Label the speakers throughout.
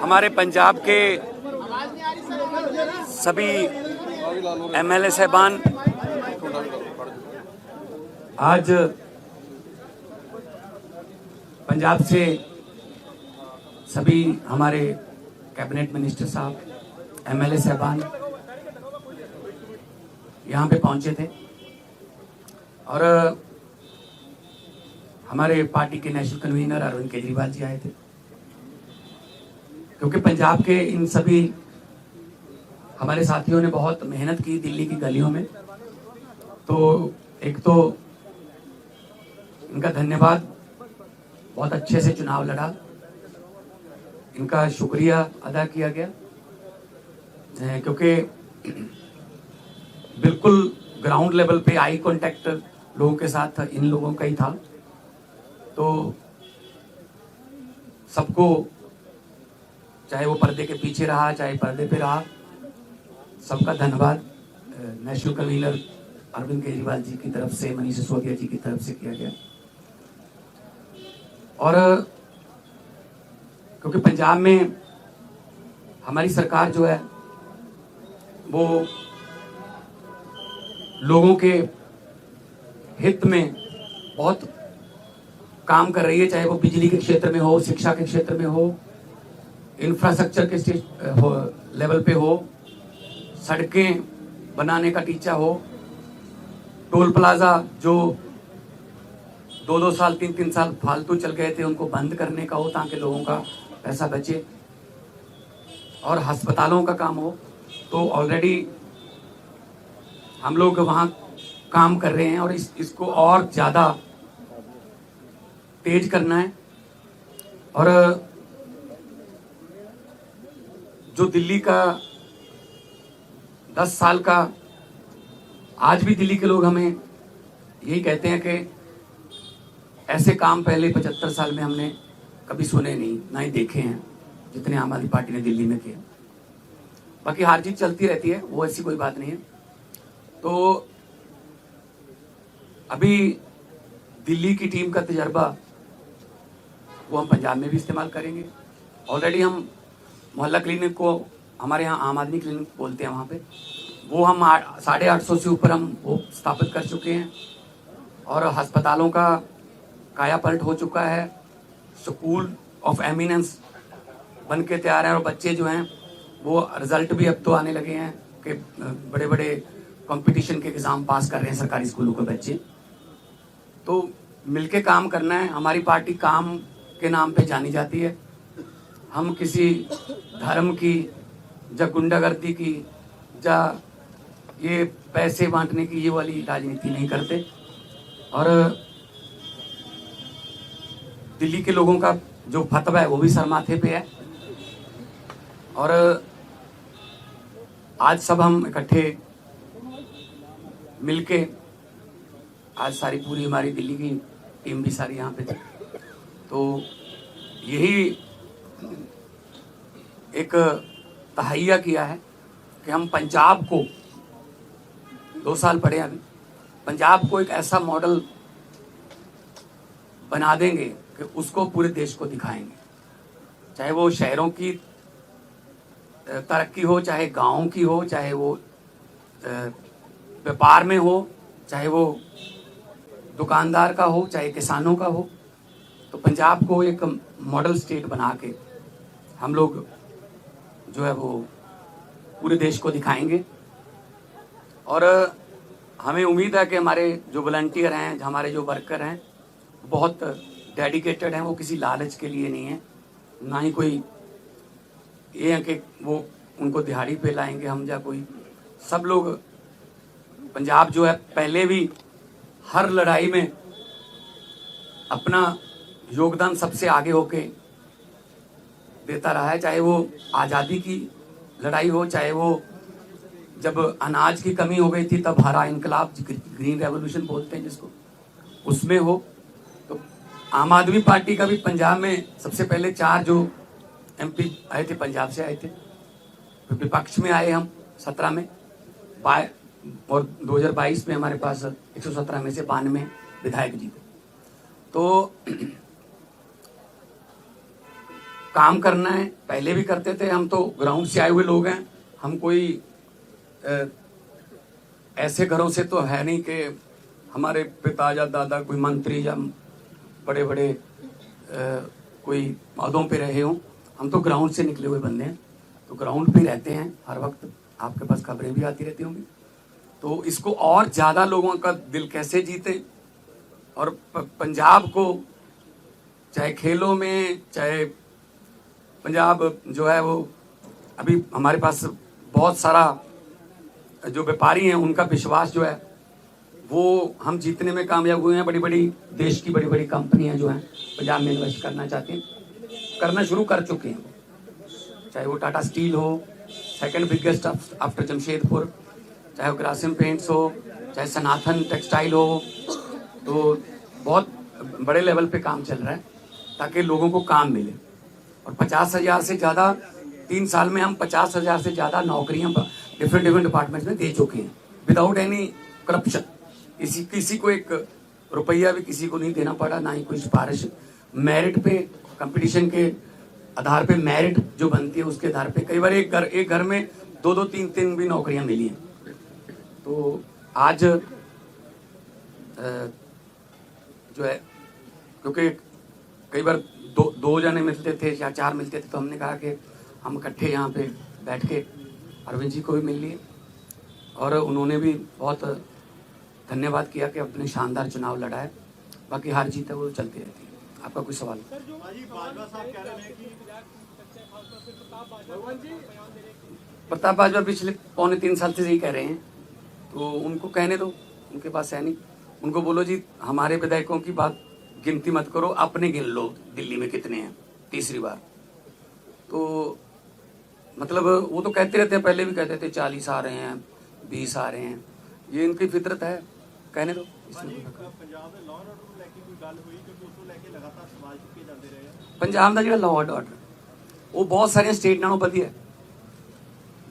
Speaker 1: हमारे पंजाब के सभी एमएलए साहबान आज पंजाब से सभी हमारे कैबिनेट मिनिस्टर साहब, एमएलए साहबान यहाँ पे पहुंचे थे और हमारे पार्टी के नेशनल कन्वीनर अरविंद केजरीवाल जी आए थे, क्योंकि पंजाब के इन सभी हमारे साथियों ने बहुत मेहनत की दिल्ली की गलियों में। तो एक तो इनका धन्यवाद, बहुत अच्छे से चुनाव लड़ा, इनका शुक्रिया अदा किया गया, क्योंकि बिल्कुल ग्राउंड लेवल पे आई कांटेक्ट लोगों के साथ इन लोगों का ही था। तो सबको, चाहे वो पर्दे के पीछे रहा चाहे पर्दे पे रहा, सबका धन्यवाद नेशनल कन्वीनर अरविंद केजरीवाल जी की तरफ से, मनीष सिसोदिया जी की तरफ से किया गया। और क्योंकि पंजाब में हमारी सरकार जो है वो लोगों के हित में बहुत काम कर रही है, चाहे वो बिजली के क्षेत्र में हो, शिक्षा के क्षेत्र में हो, इंफ्रास्ट्रक्चर के लेवल पे हो, सड़कें बनाने का टीचा हो, टोल प्लाजा जो 2-2 साल 3-3 साल फालतू चल गए थे उनको बंद करने का हो ताकि लोगों का पैसा बचे, और अस्पतालों का काम हो। तो ऑलरेडी हम लोग वहाँ काम कर रहे हैं और इसको और ज़्यादा तेज करना है। और जो दिल्ली का 10 साल का, आज भी दिल्ली के लोग हमें यही कहते हैं कि ऐसे काम पहले 75 साल में हमने कभी सुने नहीं, ना ही देखे हैं जितने आम आदमी पार्टी ने दिल्ली में किए। बाकी हार जीत चलती रहती है, वो ऐसी कोई बात नहीं है। तो अभी दिल्ली की टीम का तजर्बा वो हम पंजाब में भी इस्तेमाल करेंगे। ऑलरेडी हम मोहल्ला क्लिनिक को, हमारे यहाँ आम आदमी क्लिनिक बोलते हैं, वहाँ पे वो हम 850 से ऊपर हम वो स्थापित कर चुके हैं और अस्पतालों का काया पलट हो चुका है। स्कूल ऑफ एमिनेंस बन के तैयार है और बच्चे जो हैं वो रिजल्ट भी अब तो आने लगे हैं कि बड़े बड़े कंपटीशन के एग्ज़ाम पास कर रहे हैं सरकारी स्कूलों के बच्चे। तो मिलके काम करना है। हमारी पार्टी काम के नाम पे जानी जाती है। हम किसी धर्म की या गुंडागर्दी की या ये पैसे बांटने की ये वाली राजनीति नहीं करते। और दिल्ली के लोगों का जो फतवा है वो भी सर माथे पे है। और आज सब हम इकट्ठे मिलके, आज सारी पूरी हमारी दिल्ली की टीम भी सारी यहाँ पे थी, तो यही एक तहैया किया है कि हम पंजाब को, 2 साल पड़े अभी, पंजाब को एक ऐसा मॉडल बना देंगे कि उसको पूरे देश को दिखाएंगे। चाहे वो शहरों की तरक्की हो, चाहे गाँव की हो, चाहे वो व्यापार में हो, चाहे वो दुकानदार का हो, चाहे किसानों का हो। तो पंजाब को एक मॉडल स्टेट बना के हम लोग जो है वो पूरे देश को दिखाएंगे। और हमें उम्मीद है कि हमारे जो वॉलंटियर हैं, हमारे जो वर्कर हैं, बहुत डेडिकेटेड हैं। वो किसी लालच के लिए नहीं है, ना ही कोई ये है कि वो उनको दिहाड़ी पे लाएंगे हम या कोई। सब लोग, पंजाब जो है पहले भी हर लड़ाई में अपना योगदान सबसे आगे होके देता रहा है। चाहे वो आज़ादी की लड़ाई हो, चाहे वो जब अनाज की कमी हो गई थी तब हरा इनकलाब, ग्रीन रेवोल्यूशन बोलते हैं जिसको, उसमें हो। तो आम आदमी पार्टी का भी पंजाब में सबसे पहले 4 जो एमपी आए थे पंजाब से आए थे। विपक्ष में आए हम 17 में, और 2022 में हमारे पास 117 में से 92 विधायक जीते। तो काम करना है, पहले भी करते थे। हम तो ग्राउंड से आए हुए लोग हैं, हम कोई ऐसे घरों से तो है नहीं कि हमारे पिता या दादा कोई मंत्री या बड़े बड़े कोई पदों पे रहे हों। हम तो ग्राउंड से निकले हुए बंदे हैं, तो ग्राउंड पे रहते हैं हर वक्त। आपके पास खबरें भी आती रहती होंगी। तो इसको और ज़्यादा लोगों का दिल कैसे जीते, और पंजाब को चाहे खेलों में, चाहे पंजाब जो है वो अभी हमारे पास बहुत सारा जो व्यापारी हैं उनका विश्वास जो है वो हम जीतने में कामयाब हुए हैं। बड़ी बड़ी देश की बड़ी बड़ी कंपनियां जो हैं पंजाब में इन्वेस्ट करना चाहती हैं, करना शुरू कर चुके हैं। चाहे वो टाटा स्टील हो, सेकंड बिगेस्ट आफ्टर जमशेदपुर, चाहे वो ग्रासिम पेंट्स हो, चाहे सनातन टेक्सटाइल हो, तो बहुत बड़े लेवल पे काम चल रहा है ताकि लोगों को काम मिले। और 50,000 से ज़्यादा 3 साल में हम 50,000 से ज़्यादा नौकरियां डिफरेंट डिपार्टमेंट्स में दे चुके हैं विदाउट एनी करप्शन। किसी को एक रुपया भी किसी को नहीं देना पड़ा, ना ही कोई सिफारिश। मेरिट पे, कंपटीशन के आधार पे मेरिट जो बनती है उसके आधार पे कई बार एक घर में 2-2, 3-3 भी नौकरियां मिली हैं। तो आज जो है, क्योंकि कई बार दो जने मिलते थे या 4 मिलते थे, तो हमने कहा कि हम इकट्ठे यहाँ पे बैठ के अरविंद जी को भी मिल लिए, और उन्होंने भी बहुत धन्यवाद किया कि अपने शानदार चुनाव लड़ा है। बाकी हार जीत है वो चलती रहती है। आपका कोई सवाल? प्रताप बाजवा पिछले 2.25 साल से यही कह रहे हैं, तो उनको कहने दो, उनके पास है नहीं। उनको बोलो जी हमारे विधायकों की बात गिनती मत करो, अपने गिन लो दिल्ली में कितने हैं तीसरी बार। तो मतलब वो तो कहते रहते हैं, पहले भी कहते थे 40 आ रहे हैं, 20 आ रहे हैं, ये इनकी फितरत है, कहने दो। पंजाब का जो लॉ एंड ऑर्डर वो बहुत सारे स्टेट नालों वधिया है।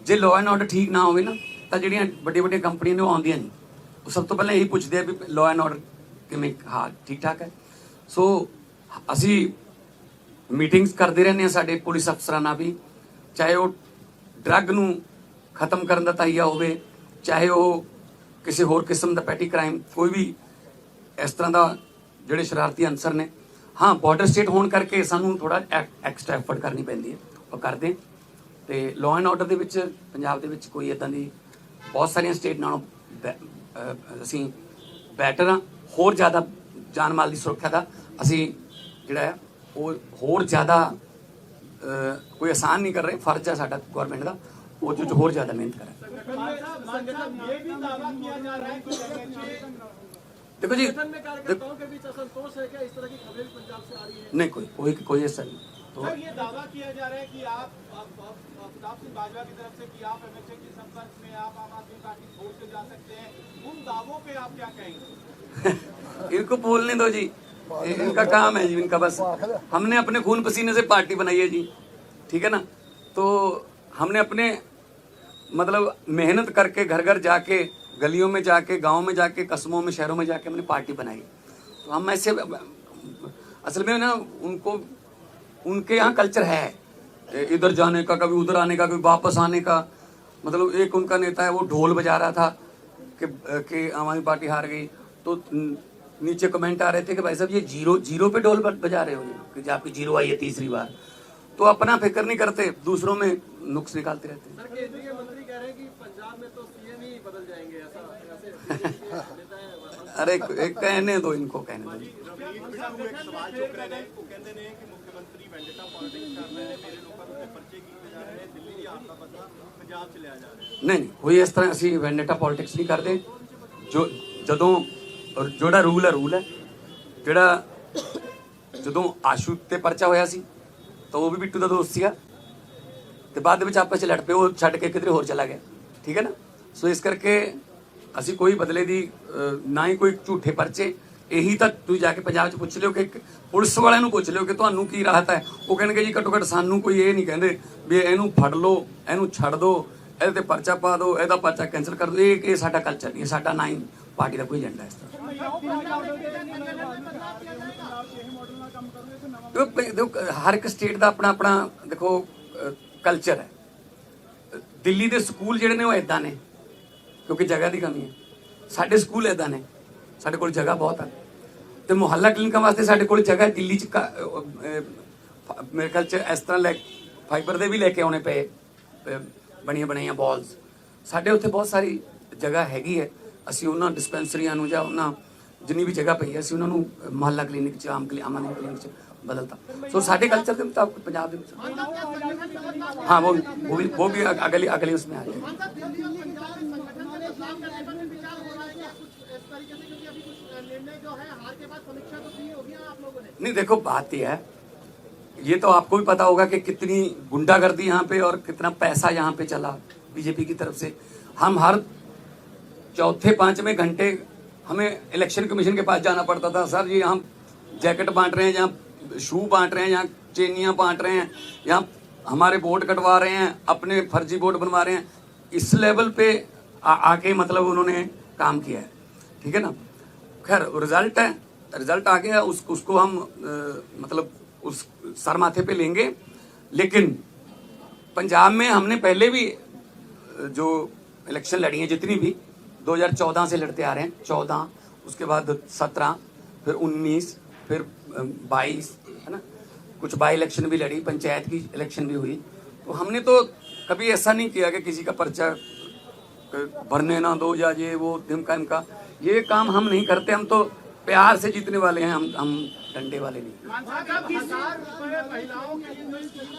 Speaker 1: जे लॉ एंड ऑर्डर ठीक ना होवे ना, तो ਜਿਹੜੀਆਂ ਵੱਡੀਆਂ ਕੰਪਨੀਆਂ ਨੇ ਉਹ ਆਉਂਦੀਆਂ ਨਹੀਂ। ਉਹ ਸਭ ਤੋਂ ਪਹਿਲਾਂ ਇਹੀ ਪੁੱਛਦੇ ਆ ਵੀ ਲॉ ਐਂਡ ਆਰਡਰ ਕਿਵੇਂ, ਹਾਂ ਠੀਕ ਠਾਕ ਹੈ। ਸੋ ਅਸੀਂ ਮੀਟਿੰਗਸ ਕਰਦੇ ਰਹਿੰਦੇ ਹਾਂ ਸਾਡੇ ਪੁਲਿਸ ਅਫਸਰਾਂ ਨਾਲ ਵੀ, ਚਾਹੇ ਉਹ ਡਰੱਗ ਨੂੰ ਖਤਮ ਕਰਨ ਦਾ ਤਾਈਆ ਹੋਵੇ, ਚਾਹੇ ਉਹ ਕਿਸੇ ਹੋਰ ਕਿਸਮ ਦਾ ਪੈਟੀ ਕ੍ਰਾਈਮ, ਕੋਈ ਵੀ ਇਸ ਤਰ੍ਹਾਂ ਦਾ ਜਿਹੜੇ ਸ਼ਰਾਰਤੀ ਅਨਸਰ ਨੇ। हाँ बॉर्डर स्टेट होने करके सानू थोड़ा एक्सट्रा एफर्ट करनी पैंदी है, और करते हैं। तो लॉ एंड ऑर्डर के पंजाब के कोई इदां दी बहुत सारिया स्टेट नालों असी बैटर हाँ। होर ज़्यादा जान माल की सुरक्षा का असी जिहड़ा है वो होर ज़्यादा कोई आसान नहीं कर रहे, फर्ज है साडा गौरमेंट का वो जो होर ज़्यादा मेहनत करें। देखो जी, नहीं कोई ऐसा नहीं। तो
Speaker 2: ये दावा किया जा रहा है कि आप प्रताप सिंह बाजवा की तरफ से कि आप एमएचए के संपर्क में, आप आम आदमी पार्टी छोड़ के जा सकते हैं, उन दावों पे आप क्या कहेंगे?
Speaker 1: इनको बोलने दो जी, इनका काम है जी, इनका बस। हमने अपने खून पसीने से पार्टी बनाई है जी, ठीक है ना। तो हमने अपने मतलब मेहनत करके घर घर जाके, गलियों में जाके, गांव में जाके, कस्बों में, शहरों में जाके हमने पार्टी बनाई। तो हम ऐसे असल में ना उनके यहाँ कल्चर है इधर जाने का, कभी उधर आने का, कभी वापस आने का। मतलब एक उनका नेता है वो ढोल बजा रहा था कि आम आदमी पार्टी हार गई, तो नीचे कमेंट आ रहे थे कि भाई साहब ये जीरो पे ढोल बजा रहे हो कि आपकी जीरो आई है तीसरी बार। तो अपना फिक्र नहीं करते, दूसरों में नुक्स निकालते रहते हैं।
Speaker 2: सर केंद्रीय मंत्री कह रहे हैं कि पंजाब में तो सीएम ही बदल जाएंगे, ऐसा
Speaker 1: अरे कहने दो, इनको कहने दो। नहीं कोई इस तरह असी वेंडेटा पॉलिटिक्स नहीं करते। जो जदों जोड़ा रूल है जोड़ा जदों आशू ते परचा होया सी तो वो भी बिट्टू का दोस्त सीगा, ते बाद विच आपस च लड़ पे, वो छड्ड के किधरे होर चला गया, ठीक है ना। सो इस करके असी कोई बदले दी ना ही कोई झूठे परचे। यही तो तुसीं जाके पंजाब च पुछ लिओ कि पुलिस वालिਆਂ ਨੂੰ पुछ लिओ कि तुहानूं की राहत है। वो कहणगे जी घट्टो घट्ट सानूं कोई ये नहीं कहंदे भी इहनूं फड़ लो, इहनूं छड्ड दो, ਇਹਦੇ ਤੇ ਪਰਚਾ ਪਾ ਦਿਓ, ਇਹਦਾ ਪਰਚਾ ਕੈਂਸਲ ਕਰ ਦਿਓ। ਇਹ ਸਾਡਾ ਕਲਚਰ ਨਹੀਂ ਹੈ, ਸਾਡਾ ਨਾ ਹੀ ਪਾਰਟੀ ਦਾ ਕੋਈ ਏਜੰਡਾ ਇਸ ਤਰ੍ਹਾਂ। देखो हर एक स्टेट का अपना अपना देखो कल्चर है। दिल्ली के स्कूल ਜਿਹੜੇ ਨੇ ਉਹ ਇਦਾਂ ਨੇ ਕਿਉਂਕਿ ਜਗ੍ਹਾ ਦੀ ਕਮੀ ਹੈ। ਸਾਡੇ ਸਕੂਲ ਇਦਾਂ ਨੇ, ਸਾਡੇ ਕੋਲ ਜਗ੍ਹਾ ਬਹੁਤ ਹੈ ਤੇ ਮੁਹੱਲਾ ਕਲੀਨਿਕਾਂ ਵਾਸਤੇ ਸਾਡੇ ਕੋਲ ਜਗ੍ਹਾ ਦਿੱਲੀ ਚ ਮੇਰੇ ਖਿਆਲ ਚ ਇਸ ਤਰ੍ਹਾਂ ਫਾਈਬਰ ਦੇ ਵੀ ਲੈ ਕੇ ਆਉਣੇ ਪਏ ਬਣੀਆਂ ਬਣਾਈਆਂ ਬਾਲਸ। ਸਾਡੇ ਉੱਥੇ ਬਹੁਤ ਸਾਰੀ ਜਗ੍ਹਾ ਹੈਗੀ ਹੈ। ਅਸੀਂ ਉਹਨਾਂ ਡਿਸਪੈਂਸਰੀਆਂ ਨੂੰ ਜਾਂ ਉਹਨਾਂ ਜਿੰਨੀ ਵੀ ਜਗ੍ਹਾ ਪਈ ਹੈ ਅਸੀਂ ਉਹਨਾਂ ਨੂੰ ਮੁਹੱਲਾ ਕਲੀਨਿਕ ਚ ਆਮ ਕਲੀਨਿਕ ਚ बदलता। सो साढ़े कल्चर के मुताबिक पंजाब के हाँ वो भी अगली उसमें आ जाए। नहीं देखो बात यह है, ये तो आपको भी पता होगा कि कितनी गुंडागर्दी यहाँ पे और कितना पैसा यहाँ पे चला बीजेपी की तरफ से। हम हर चौथे पांचवें घंटे हमें इलेक्शन कमीशन के पास जाना पड़ता था। सर जी हम जैकेट बांट रहे हैं, जहाँ शू बांट रहे हैं, यहाँ चेनियाँ बांट रहे हैं, यहाँ हमारे वोट कटवा रहे हैं, अपने फर्जी वोट बनवा रहे हैं। इस लेवल पे आके मतलब उन्होंने काम किया है, ठीक है ना। खैर रिजल्ट है, रिजल्ट आ गया, उसको हम मतलब उस सर माथे पे लेंगे। लेकिन पंजाब में हमने पहले भी जो इलेक्शन लड़ी हैं जितनी भी 2014 से लड़ते आ रहे हैं, 14 उसके बाद 17 फिर 19 फिर 22 है ना, कुछ बाई इलेक्शन भी लड़ी, पंचायत की इलेक्शन भी हुई। तो हमने तो कभी ऐसा नहीं किया कि किसी का पर्चा भरने ना दो या ये वो ढिमका इमका, ये काम हम नहीं करते। हम तो प्यार से जीतने वाले हैं, हम डंडे वाले नहीं।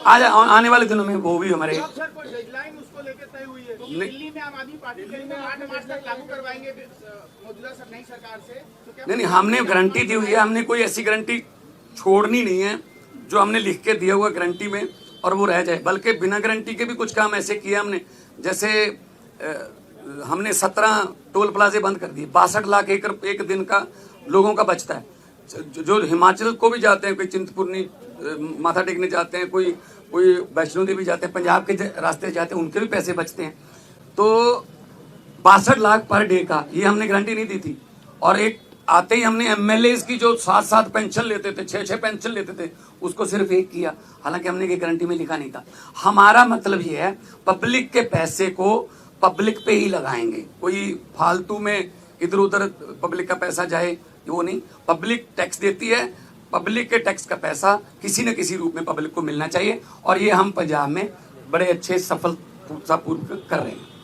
Speaker 1: आज आने वाले दिनों में वो भी हमारे
Speaker 2: उसको लेकर तय हुई है। दिल्ली में आम आदमी पार्टी करीब 8 मार्च तक लागू करवाएंगे मौजूदा नई सरकार से। तो
Speaker 1: नहीं हमने गारंटी दी हुई है, हमने कोई ऐसी गारंटी छोड़नी नहीं है जो हमने लिख के दिया हुआ गारंटी में और वो रह जाए। बल्कि बिना गारंटी के भी कुछ काम ऐसे किए हमने, जैसे हमने 17 टोल प्लाजे बंद कर दिए। 62 लाख एकड़ एक दिन का लोगों का बचता है। जो हिमाचल को भी जाते हैं, कोई चिंतपूर्णी माथा टेकने जाते हैं, कोई वैष्णो देवी जाते हैं, पंजाब के रास्ते जाते हैं, उनके भी पैसे बचते हैं। तो 62 लाख पर डे का ये हमने गारंटी नहीं दी थी। और एक आते ही हमने एमएलए की जो 7-7 पेंशन लेते थे, 6-6 पेंशन लेते थे, उसको सिर्फ एक किया। हालांकि हमने ये गारंटी में लिखा नहीं था। हमारा मतलब ये है पब्लिक के पैसे को पब्लिक पे ही लगाएंगे। कोई फालतू में इधर उधर पब्लिक का पैसा जाए वो नहीं। पब्लिक टैक्स देती है, पब्लिक के टैक्स का पैसा किसी न किसी रूप में पब्लिक को मिलना चाहिए। और ये हम पंजाब में बड़े अच्छे सफलतापूर्वक कर रहे हैं।